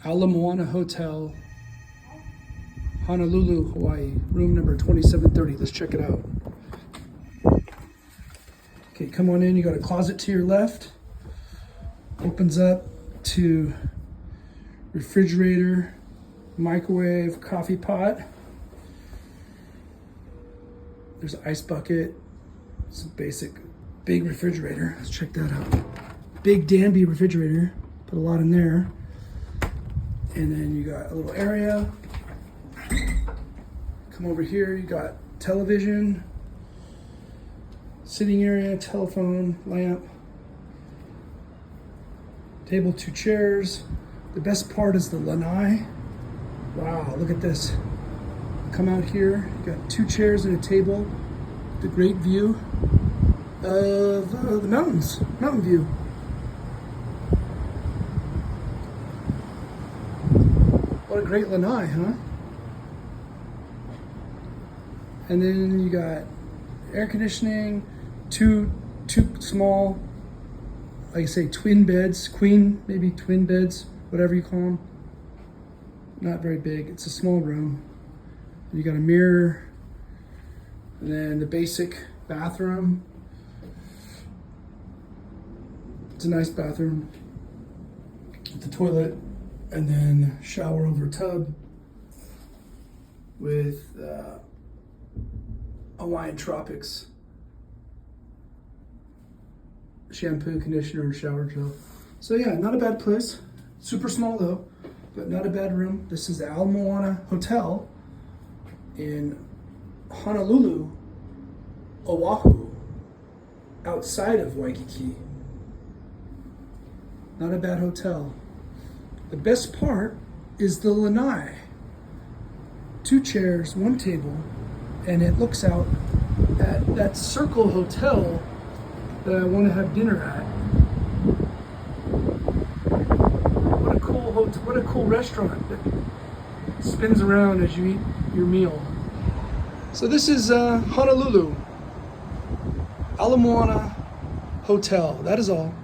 Moana Hotel, Honolulu, Hawaii, room number 2730. Let's check it out. Okay, come on in. You got a closet to your left. Opens up to refrigerator, microwave, coffee pot. There's an ice bucket. It's a basic big refrigerator. Let's check that out. Big Danby refrigerator. Put a lot in there. And then you got a little area. Come over here, you got television, sitting area, telephone, lamp, table, 2 chairs. The best part is the lanai. Wow, look at this. Come out here, you got 2 chairs and a table. The great view of the mountains, mountain view. What a great lanai, huh? And then you got air conditioning, two small, like I say, twin beds, queen, maybe twin beds, whatever you call them. Not very big, it's a small room. You got a mirror, and then the basic bathroom. It's a nice bathroom with the toilet, and then shower over tub with Hawaiian Tropics shampoo, conditioner, and shower gel. So yeah, not a bad place. Super small though, but not a bad room. This is the Moana Hotel in Honolulu, Oahu, outside of Waikiki. Not a bad hotel. The best part is the lanai. 2 chairs, 1 table, and it looks out at that Circle Hotel that I want to have dinner at. What a cool hotel, what a cool restaurant that spins around as you eat your meal. So this is Honolulu, Moana Hotel. That is all.